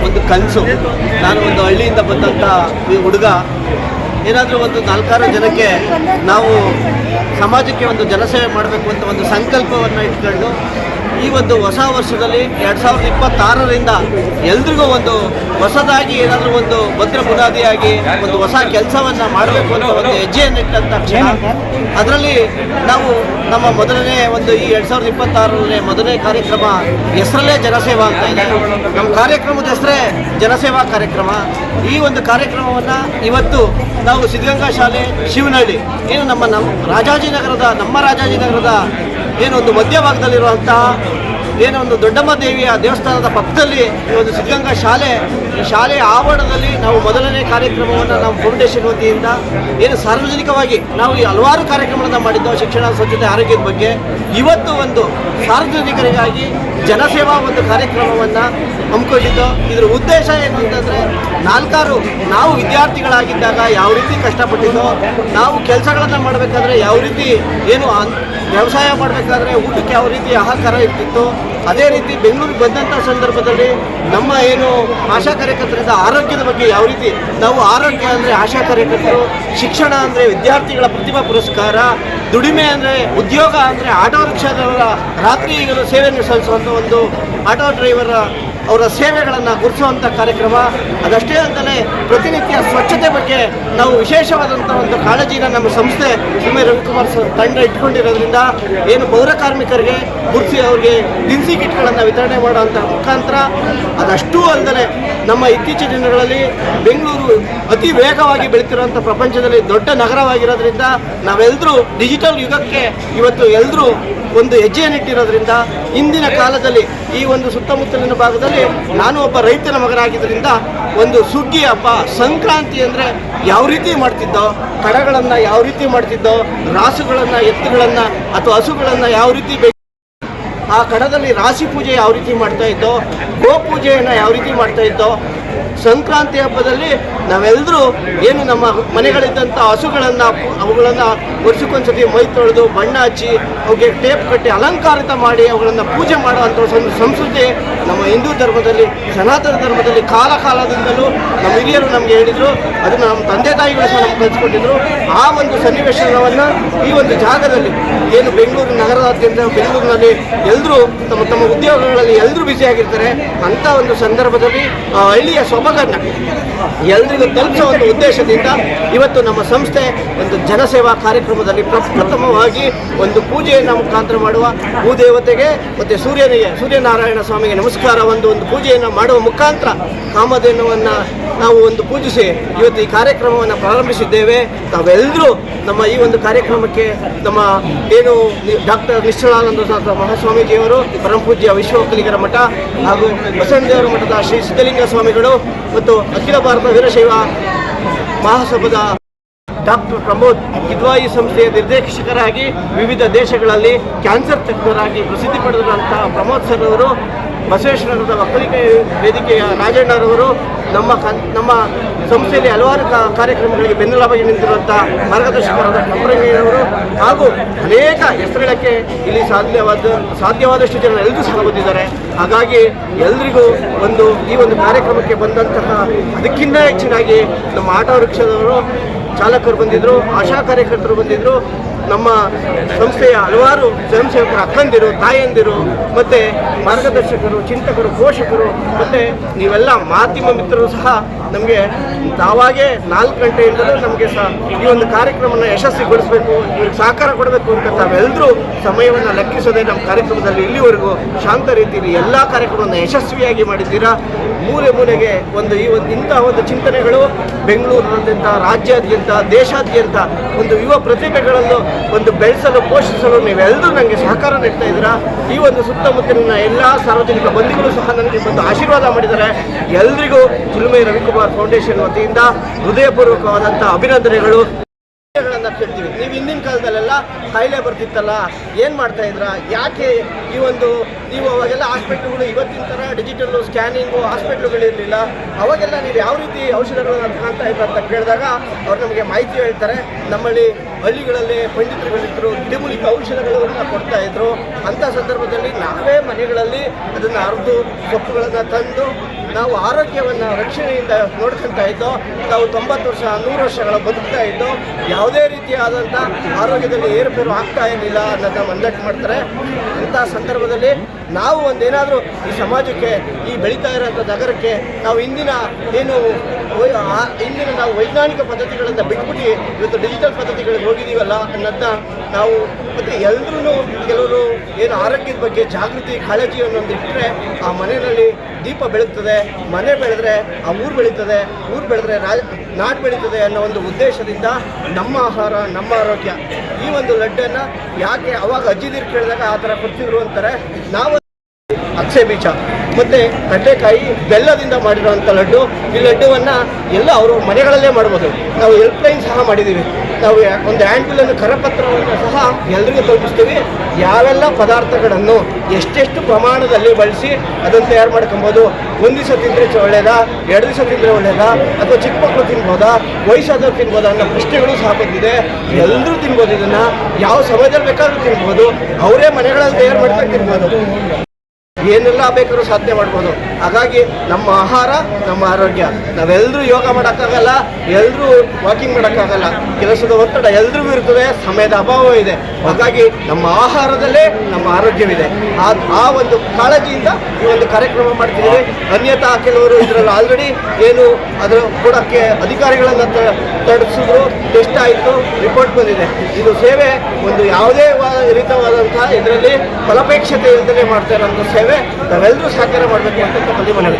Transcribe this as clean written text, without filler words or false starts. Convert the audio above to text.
ಒಂದು ಕನಸು. ನಾನು ಒಂದು ಹಳ್ಳಿಯಿಂದ ಬಂದಂಥ ಹುಡುಗ. ಏನಾದರೂ ಒಂದು 4-6 ಜನಕ್ಕೆ ನಾವು ಸಮಾಜಕ್ಕೆ ಒಂದು ಜನಸೇವೆ ಮಾಡಬೇಕು ಅಂತ ಒಂದು ಸಂಕಲ್ಪವನ್ನು ಇಟ್ಕೊಂಡು ಈ ಒಂದು ಹೊಸ ವರ್ಷದಲ್ಲಿ 2026ರಿಂದ ಎಲ್ರಿಗೂ ಒಂದು ಹೊಸದಾಗಿ ಏನಾದರೂ ಒಂದು ಭದ್ರ ಬುನಾದಿಯಾಗಿ ಒಂದು ಹೊಸ ಕೆಲಸವನ್ನು ಮಾಡಬೇಕು ಅಂತ ಒಂದು ಹೆಜ್ಜೆಯನ್ನಿಟ್ಟಂಥ ಕ್ಷಣ. ಅದರಲ್ಲಿ ನಾವು ನಮ್ಮ ಮೊದಲನೇ ಒಂದು ಈ 2026ನೇ ಮೊದಲನೇ ಕಾರ್ಯಕ್ರಮ ಹೆಸರಲ್ಲೇ ಜನಸೇವಾ ಅಂತ ಇದೆ. ನಮ್ಮ ಕಾರ್ಯಕ್ರಮದ ಹೆಸರೇ ಜನಸೇವಾ ಕಾರ್ಯಕ್ರಮ. ಈ ಒಂದು ಕಾರ್ಯಕ್ರಮವನ್ನು ಇವತ್ತು ನಾವು ಸಿದ್ಧಗಂಗಾ ಶಾಲೆ ಶಿವನಹಳ್ಳಿ ಏನು ನಮ್ಮ ನಮ್ಮ ರಾಜಾಜಿನಗರದ ಏನೊಂದು ಮಧ್ಯಭಾಗದಲ್ಲಿರುವಂತಹ ಏನೊಂದು ದೊಡ್ಡಮ್ಮ ದೇವಿಯ ದೇವಸ್ಥಾನದ ಪಕ್ಕದಲ್ಲಿ ಈ ಒಂದು ಸಿದ್ಧಗಂಗಾ ಶಾಲೆ, ಈ ಶಾಲೆಯ ಆವರಣದಲ್ಲಿ ನಾವು ಮೊದಲನೇ ಕಾರ್ಯಕ್ರಮವನ್ನು ನಾವು ಫೌಂಡೇಶನ್ ವತಿಯಿಂದ ಏನು ಸಾರ್ವಜನಿಕವಾಗಿ ನಾವು ಈ ಹಲವಾರು ಕಾರ್ಯಕ್ರಮಗಳನ್ನು ಮಾಡಿದ್ದೋ ಶಿಕ್ಷಣ, ಸ್ವಚ್ಛತೆ, ಆರೋಗ್ಯದ ಬಗ್ಗೆ. ಇವತ್ತು ಒಂದು ಸಾರ್ವಜನಿಕರಿಗಾಗಿ ಜನಸೇವಾ ಒಂದು ಕಾರ್ಯಕ್ರಮವನ್ನು ಹಮ್ಮಿಕೊಂಡಿದ್ದು. ಇದರ ಉದ್ದೇಶ ಏನು ಅಂತಂದರೆ, 4 ನಾವು ವಿದ್ಯಾರ್ಥಿಗಳಾಗಿದ್ದಾಗ ಯಾವ ರೀತಿ ಕಷ್ಟಪಟ್ಟಿದ್ದೋ, ನಾವು ಕೆಲಸಗಳನ್ನು ಮಾಡಬೇಕಾದ್ರೆ ಯಾವ ರೀತಿ ಏನು ವ್ಯವಸಾಯ ಮಾಡಬೇಕಾದ್ರೆ ಊಟಕ್ಕೆ ಯಾವ ರೀತಿ ಆಹಾರ ಇರ್ತಿತ್ತು, ಅದೇ ರೀತಿ ಬೆಂಗಳೂರಿಗೆ ಬಂದಂಥ ಸಂದರ್ಭದಲ್ಲಿ ನಮ್ಮ ಏನು ಆಶಾ ಕಾರ್ಯಕರ್ತರಿಂದ ಆರೋಗ್ಯದ ಬಗ್ಗೆ ಯಾವ ರೀತಿ ನಾವು ಆರೋಗ್ಯ ಅಂದರೆ ಆಶಾ ಕಾರ್ಯಕರ್ತರು, ಶಿಕ್ಷಣ ಅಂದರೆ ವಿದ್ಯಾರ್ಥಿಗಳ ಪ್ರತಿಭಾ ಪುರಸ್ಕಾರ, ದುಡಿಮೆ ಅಂದರೆ ಉದ್ಯೋಗ ಅಂದರೆ ಆಟೋ ರಿಕ್ಷಾದವರ ರಾತ್ರಿ ಸೇವೆಯನ್ನು ಸಲ್ಲಿಸುವಂಥ ಒಂದು ಆಟೋ ಡ್ರೈವರ್ ಅವರ ಸೇವೆಗಳನ್ನು ಗುರುತಿಸುವಂಥ ಕಾರ್ಯಕ್ರಮ. ಅದಷ್ಟೇ ಅಂತಲೇ ಪ್ರತಿನಿತ್ಯ ಸ್ವಚ್ಛತೆ ಬಗ್ಗೆ ನಾವು ವಿಶೇಷವಾದಂಥ ಒಂದು ಕಾಳಜಿನ ನಮ್ಮ ಸಂಸ್ಥೆ ಸುಮ್ಮನೆ ರವಿಕುಮಾರ್ ತಂಡ ಇಟ್ಕೊಂಡಿರೋದ್ರಿಂದ ಏನು ಪೌರ ಕಾರ್ಮಿಕರಿಗೆ ಗುರುತಿಸಿ ಅವರಿಗೆ ದಿನಸಿ ಕಿಟ್ಗಳನ್ನು ವಿತರಣೆ ಮಾಡುವಂಥ ಮುಖಾಂತರ. ಅದಷ್ಟೂ ಅಲ್ಲದೆ ನಮ್ಮ ಇತ್ತೀಚಿನ ದಿನಗಳಲ್ಲಿ ಬೆಂಗಳೂರು ಅತಿ ವೇಗವಾಗಿ ಬೆಳೀತಿರುವಂಥ ಪ್ರಪಂಚದಲ್ಲಿ ದೊಡ್ಡ ನಗರವಾಗಿರೋದ್ರಿಂದ ನಾವೆಲ್ಲರೂ ಡಿಜಿಟಲ್ ಯುಗಕ್ಕೆ ಇವತ್ತು ಎಲ್ಲರೂ ಒಂದು ಹೆಜ್ಜೆಯನ್ನಿಟ್ಟಿರೋದ್ರಿಂದ ಇಂದಿನ ಕಾಲದಲ್ಲಿ ಈ ಒಂದು ಸುತ್ತಮುತ್ತಲಿನ ಭಾಗದಲ್ಲಿ ನಾನು ಒಬ್ಬ ರೈತನ ಮಗನಾಗಿದ್ದರಿಂದ ಒಂದು ಸುಗ್ಗಿ ಹಬ್ಬ, ಸಂಕ್ರಾಂತಿ ಅಂದರೆ ಯಾವ ರೀತಿ ಮಾಡ್ತಿದ್ದೋ, ಕಡಗಳನ್ನು ಯಾವ ರೀತಿ ಮಾಡ್ತಿದ್ದೋ, ರಾಸುಗಳನ್ನು, ಎತ್ತುಗಳನ್ನು ಅಥವಾ ಹಸುಗಳನ್ನು ಯಾವ ರೀತಿ ಆ ಕಡದಲ್ಲಿ ರಾಶಿ ಪೂಜೆ ಯಾವ ರೀತಿ ಮಾಡ್ತಾ ಇದ್ದೋ, ಗೋಪೂಜೆಯನ್ನು ಯಾವ ರೀತಿ ಮಾಡ್ತಾ ಇದ್ದೋ, ಸಂಕ್ರಾಂತಿ ಹಬ್ಬದಲ್ಲಿ ನಾವೆಲ್ಲರೂ ಏನು ನಮ್ಮ ಮನೆಗಳಿದ್ದಂಥ ಹಸುಗಳನ್ನು ಅವುಗಳನ್ನು ವರ್ಷಕ್ಕೊಂದ್ಸತಿ ಮೈ ತೊಳೆದು ಬಣ್ಣ ಹಚ್ಚಿ ಅವಕ್ಕೆ ಟೇಪ್ ಕಟ್ಟಿ ಅಲಂಕಾರಿತ ಮಾಡಿ ಅವುಗಳನ್ನು ಪೂಜೆ ಮಾಡುವಂಥ ಒಂದು ಸಂಸ್ಕೃತಿ ನಮ್ಮ ಹಿಂದೂ ಧರ್ಮದಲ್ಲಿ, ಸನಾತನ ಧರ್ಮದಲ್ಲಿ ಕಾಲದಿಂದಲೂ ನಮ್ಮ ಹಿರಿಯರು ನಮಗೆ ಹೇಳಿದರು. ಅದನ್ನು ನಮ್ಮ ತಂದೆ ತಾಯಿಗಳು ಸಹ ನಮ್ಗೆ ಕಲಿಸ್ಕೊಟ್ಟಿದ್ರು. ಆ ಒಂದು ಸನ್ನಿವೇಶವನ್ನು ಈ ಒಂದು ಜಾಗದಲ್ಲಿ ಏನು ಬೆಂಗಳೂರು ನಗರದಾದ್ಯಂತ ಬೆಂಗಳೂರಿನಲ್ಲಿ ಎಲ್ಲರೂ ತಮ್ಮ ಉದ್ಯೋಗಗಳಲ್ಲಿ ಎಲ್ಲರೂ ಬ್ಯುಸಿಯಾಗಿರ್ತಾರೆ. ಅಂಥ ಒಂದು ಸಂದರ್ಭದಲ್ಲಿ ಹಳ್ಳಿಯ ಸೊಬಗನ್ನು ಎಲ್ರಿಗೂ ತಲುಪಿಸೋ ಒಂದು ಉದ್ದೇಶದಿಂದ ಇವತ್ತು ನಮ್ಮ ಸಂಸ್ಥೆ ಒಂದು ಜನಸೇವಾ ಕಾರ್ಯಕ್ರಮದಲ್ಲಿ ಪ್ರಥಮವಾಗಿ ಒಂದು ಪೂಜೆಯನ್ನು ಮುಖಾಂತರ ಮಾಡುವ, ಭೂದೇವತೆಗೆ ಮತ್ತು ಸೂರ್ಯನಾರಾಯಣ ಸ್ವಾಮಿಗೆ ನಮಸ್ಕಾರ ಒಂದು ಪೂಜೆಯನ್ನು ಮಾಡುವ ಮುಖಾಂತರ ಕಾಮಧೇನುವನ್ನು ನಾವು ಒಂದು ಪೂಜಿಸಿ ಇವತ್ತು ಈ ಕಾರ್ಯಕ್ರಮವನ್ನು ಪ್ರಾರಂಭಿಸಿದ್ದೇವೆ. ತಾವೆಲ್ಲರೂ ನಮ್ಮ ಈ ಒಂದು ಕಾರ್ಯಕ್ರಮಕ್ಕೆ ನಮ್ಮ ಏನು ಡಾಕ್ಟರ್ ನಿಶ್ಚಲಾನಂದ ಮಹಾಸ್ವಾಮೀಜಿಯವರು, ಪರಮಪೂಜ್ಯ ವಿಶ್ವೊಕ್ಕಲಿಗರ ಮಠ ಹಾಗೂ ಬಸವನದೇವರ ಮಠದ ಶ್ರೀ ಸಿದ್ಧಲಿಂಗ ಸ್ವಾಮಿಗಳು ಮತ್ತು ಅಖಿಲ ಭಾರತ ವೀರಶೈವ ಮಹಾಸಭಾದ ಡಾಕ್ಟರ್ ಪ್ರಮೋದ್ ಕಿದ್ವಾಯಿ ಸಂಸ್ಥೆಯ ನಿರ್ದೇಶಕರಾಗಿ ವಿವಿಧ ದೇಶಗಳಲ್ಲಿ ಕ್ಯಾನ್ಸರ್ ತಜ್ಞರಾಗಿ ಪ್ರಸಿದ್ಧಿ ಪಡೆದಿರುವಂತಹ ಪ್ರಮೋದ್ ಸರ್ ಅವರು, ಬಸವೇಶ್ವರದ ಒಕ್ಕಲಿಗೆ ವೇದಿಕೆಯ ರಾಜಣ್ಣರವರು, ನಮ್ಮ ಸಂಸ್ಥೆಯಲ್ಲಿ ಹಲವಾರು ಕಾರ್ಯಕ್ರಮಗಳಿಗೆ ಬೆನ್ನೆಲುಬಾಗಿ ನಿಂತಿರುವಂಥ ಮಾರ್ಗದರ್ಶಕರಾದ ಕಂಪ್ರಂಗಯ್ಯನವರು ಹಾಗೂ ಅನೇಕ ಹೆಸರುಗಳಕ್ಕೆ ಇಲ್ಲಿ ಸಾಧ್ಯವಾದಷ್ಟು ಜನ ಎಲ್ಲರೂ ಸಹ ಬಂದಿದ್ದಾರೆ. ಹಾಗಾಗಿ ಎಲ್ರಿಗೂ ಈ ಒಂದು ಕಾರ್ಯಕ್ರಮಕ್ಕೆ ಬಂದಂತಹ ಅದಕ್ಕಿಂತ ಹೆಚ್ಚಿನಾಗಿ ನಮ್ಮ ಆಟೋ ರಿಕ್ಷಾದವರು ಚಾಲಕರು ಬಂದಿದ್ದರು, ಆಶಾ ಕಾರ್ಯಕರ್ತರು ಬಂದಿದ್ದರು, ನಮ್ಮ ಸಂಸ್ಥೆಯ ಹಲವಾರು ಸ್ವಯಂ ಸೇವಕರು, ಅಕ್ಕಂದಿರು, ತಾಯಂದಿರು, ಮತ್ತು ಮಾರ್ಗದರ್ಶಕರು, ಚಿಂತಕರು, ಪೋಷಕರು, ಮತ್ತು ನೀವೆಲ್ಲ ಮಾಧ್ಯಮ ಮಿತ್ರರು ಸಹ ನಮಗೆ ತಾವಾಗೇ 4 ಗಂಟೆಯಿಂದಲೂ ನಮಗೆ ಸಹ ಈ ಒಂದು ಕಾರ್ಯಕ್ರಮವನ್ನು ಯಶಸ್ವಿಗೊಳಿಸಬೇಕು, ಇವ್ರಿಗೆ ಸಹಕಾರ ಕೊಡಬೇಕು ಅಂತ ತಾವೆಲ್ಲರೂ ಸಮಯವನ್ನು ಲೆಕ್ಕಿಸದೆ ನಮ್ಮ ಕಾರ್ಯಕ್ರಮದಲ್ಲಿ ಇಲ್ಲಿವರೆಗೂ ಶಾಂತ ರೀತಿಯಲ್ಲಿ ಎಲ್ಲ ಕಾರ್ಯಕ್ರಮವನ್ನು ಯಶಸ್ವಿಯಾಗಿ ಮಾಡಿದ್ದೀರಾ. ಮೂಲೆಗೆ ಇಂಥ ಒಂದು ಚಿಂತನೆಗಳು ಬೆಂಗಳೂರಿನಾದ್ಯಂತ, ರಾಜ್ಯಾದ್ಯಂತ, ದೇಶಾದ್ಯಂತ ಒಂದು ಯುವ ಪ್ರತಿಭೆಗಳನ್ನು ಬೆಳೆಸಲು, ಪೋಷಿಸಲು ನೀವೆಲ್ಲರೂ ನನಗೆ ಸಹಕಾರ ನೀಡ್ತಾ ಇದ್ದೀರಾ. ಈ ಒಂದು ಸುತ್ತಮುತ್ತಲಿನ ಎಲ್ಲ ಸಾರ್ವಜನಿಕ ಬಂಧುಗಳು ಸಹ ನನಗೆ ಬಂದು ಆಶೀರ್ವಾದ ಮಾಡಿದ್ದಾರೆ. ಎಲ್ರಿಗೂ ಚಿಲುಮೆ ರವಿಕುಮಾರ್ ಫೌಂಡೇಶನ್ ವತಿಯಿಂದ ಹೃದಯಪೂರ್ವಕವಾದಂಥ ಅಭಿನಂದನೆಗಳು. ಕೇಳ್ತೀವಿ, ನೀವು ಹಿಂದಿನ ಕಾಲದಲ್ಲೆಲ್ಲ ಕಾಯಿಲೆ ಬರ್ತಿತ್ತಲ್ಲ, ಏನು ಮಾಡ್ತಾ ಇದ್ರ, ಯಾಕೆ ನೀವು ಅವಾಗೆಲ್ಲ ಹಾಸ್ಪಿಟ್ಲುಗಳು ಇವತ್ತಿನ ಥರ ಡಿಜಿಟಲ್ಲು ಸ್ಕ್ಯಾನಿಂಗು ಹಾಸ್ಪಿಟ್ಲುಗಳಿರಲಿಲ್ಲ, ಅವಾಗೆಲ್ಲ ನೀವು ಯಾವ ರೀತಿ ಔಷಧಗಳನ್ನು ತಗೊಳ್ತಾ ಇದ್ರು ಅಂತ ಕೇಳಿದಾಗ ಅವ್ರು ನಮಗೆ ಮಾಹಿತಿ ಹೇಳ್ತಾರೆ. ನಮ್ಮಲ್ಲಿ ಹಳ್ಳಿಗಳಲ್ಲಿ ಪಂಡಿತರುಗಳಿದ್ದರು, ಗಿಡಮೂಲಿಕ ಔಷಧಗಳನ್ನು ಕೊಡ್ತಾಯಿದ್ರು. ಅಂಥ ಸಂದರ್ಭದಲ್ಲಿ ನಾವೇ ಮನೆಗಳಲ್ಲಿ ಅದನ್ನು ಅರೆದು ಸೊಪ್ಪುಗಳನ್ನು ತಂದು ನಾವು ಆರೋಗ್ಯವನ್ನು ರಕ್ಷಣೆಯಿಂದ ನೋಡ್ಕೊಳ್ತಾ ಇದ್ದೋ, ನಾವು 90 ವರ್ಷ 100 ವರ್ಷಗಳ ಬದುಕ್ತಾ ಇದ್ದೋ, ಯಾವುದೇ ರೀತಿಯಾದಂಥ ಆರೋಗ್ಯದಲ್ಲಿ ಏರುಪೇರು ಆಗ್ತಾ ಇರಲಿಲ್ಲ ಅನ್ನೋದನ್ನ ಮಂದಟ್ಟು ಮಾಡ್ತಾರೆ. ಅಂಥ ಸಂದರ್ಭದಲ್ಲಿ ನಾವು ಒಂದೇನಾದರೂ ಈ ಸಮಾಜಕ್ಕೆ, ಈ ಬೆಳೀತಾ ಇರೋಂಥ ನಗರಕ್ಕೆ ನಾವು ಇಂದಿನ ನಾವು ವೈಜ್ಞಾನಿಕ ಪದ್ಧತಿಗಳಿಂದ ಬಿಟ್ಬಿಟ್ಟು ಇವತ್ತು ಡಿಜಿಟಲ್ ಪದ್ಧತಿಗಳಿಗೆ ಹೋಗಿದ್ದೀವಲ್ಲ ಅನ್ನೋದನ್ನ ನಾವು ಮತ್ತು ಎಲ್ಲರೂ ಕೆಲವರು ಏನು ಆರೋಗ್ಯದ ಬಗ್ಗೆ ಜಾಗೃತಿ ಕಾಳಜಿ ಅನ್ನೋದು ಇಟ್ಟರೆ ಆ ಮನೆಯಲ್ಲಿ ದೀಪ ಬೆಳಗ್ತದೆ, ಮನೆ ಬೆಳೆದ್ರೆ ಆ ಊರು ಬೆಳೀತದೆ, ಊರು ಬೆಳೆದ್ರೆ ನಾಡು ಬೆಳೀತದೆ ಅನ್ನೋ ಒಂದು ಉದ್ದೇಶದಿಂದ ನಮ್ಮ ಆಹಾರ ನಮ್ಮ ಆರೋಗ್ಯ ಈ ಒಂದು ಲಡ್ಡನ್ನು ಯಾಕೆ ಅವಾಗ ಅಜ್ಜಿದಿರು ಕೇಳಿದಾಗ ಆ ಥರ ಕೊಡ್ತಿದ್ರು ಅಂತಾರೆ. ನಾವು ಅಕ್ಷೆ ಬೀಜ ಮತ್ತು ಕಡಲೆಕಾಯಿ ಬೆಲ್ಲದಿಂದ ಮಾಡಿರೋವಂಥ ಲಡ್ಡು. ಈ ಲಡ್ಡುವನ್ನು ಎಲ್ಲ ಅವರು ಮನೆಗಳಲ್ಲೇ ಮಾಡ್ಬೋದು. ನಾವು ಹೆಲ್ಪ್ಲೈನ್ ಸಹ ಮಾಡಿದ್ದೀವಿ. ನಾವು ಒಂದು ಹ್ಯಾಂಡ್ಬಿಲ್ಲನ್ನು ಕರಪತ್ರವನ್ನು ಸಹ ಎಲ್ರಿಗೂ ತಲುಪಿಸ್ತೀವಿ. ಯಾವೆಲ್ಲ ಪದಾರ್ಥಗಳನ್ನು ಎಷ್ಟೆಷ್ಟು ಪ್ರಮಾಣದಲ್ಲಿ ಬಳಸಿ ಅದನ್ನು ತಯಾರು ಮಾಡ್ಕೊಬೋದು, ಒಂದು ದಿವಸ ತಿಂದರೆ ಒಳ್ಳೆಯದಾ, 2 ದಿವಸ ತಿಂದರೆ ಒಳ್ಳೆಯದಾ, ಅಥವಾ ಚಿಕ್ಕ ಮಕ್ಕಳು ತಿನ್ಬೋದಾ, ವಯಸ್ಸಾದವ್ರು ತಿನ್ಬೋದಾ ಅನ್ನೋ ಪ್ರಶ್ನೆಗಳು ಸಹ ಬಂದಿದೆ. ಎಲ್ಲರೂ ತಿನ್ಬೋದು, ಇದನ್ನು ಯಾವ ಸಮಯದಲ್ಲಿ ಬೇಕಾದ್ರೂ ತಿನ್ಬೋದು, ಅವರೇ ಮನೆಗಳಲ್ಲಿ ತಯಾರು ಮಾಡ್ಕೊಂಡು ತಿನ್ಬೋದು, ಏನೆಲ್ಲ ಬೇಕಾದ್ರೂ ಸಾಧನೆ ಮಾಡ್ಬೋದು. ಹಾಗಾಗಿ ನಮ್ಮ ಆಹಾರ ನಮ್ಮ ಆರೋಗ್ಯ. ನಾವೆಲ್ಲರೂ ಯೋಗ ಮಾಡೋಕ್ಕಾಗಲ್ಲ, ಎಲ್ಲರೂ ವಾಕಿಂಗ್ ಮಾಡೋಕ್ಕಾಗಲ್ಲ, ಕೆಲಸದ ಒತ್ತಡ ಎಲ್ರಿಗೂ ಇರ್ತದೆ, ಸಮಯದ ಅಭಾವ ಇದೆ. ಹಾಗಾಗಿ ನಮ್ಮ ಆಹಾರದಲ್ಲೇ ನಮ್ಮ ಆರೋಗ್ಯವಿದೆ. ಆ ಒಂದು ಕಾಳಜಿಯಿಂದ ಈ ಒಂದು ಕಾರ್ಯಕ್ರಮ ಮಾಡ್ತಿದ್ದೀವಿ. ಅನ್ಯಥಾ ಕೆಲವರು ಇದರಲ್ಲಿ ಆಲ್ರೆಡಿ ಏನು ಅದರ ಕೊಡೋಕ್ಕೆ ಅಧಿಕಾರಿಗಳನ್ನು ತಡಿಸಿದ್ರು, ಟೆಸ್ಟ್ ಆಯಿತು, ರಿಪೋರ್ಟ್ ಬಂದಿದೆ. ಇದು ಸೇವೆ ಒಂದು ಯಾವುದೇ ರೀತಿಯಾದಂಥ ಇದರಲ್ಲಿ ಫಲಾಪೇಕ್ಷತೆ ಇಲ್ಲದೇ ಮಾಡ್ತಾ ಇರೋಂಥ ಸೇವೆ. ನಾವೆಲ್ಲರೂ ಸಹಕಾರ ಮಾಡಬೇಕು ಅಂತ ಮನವಿ.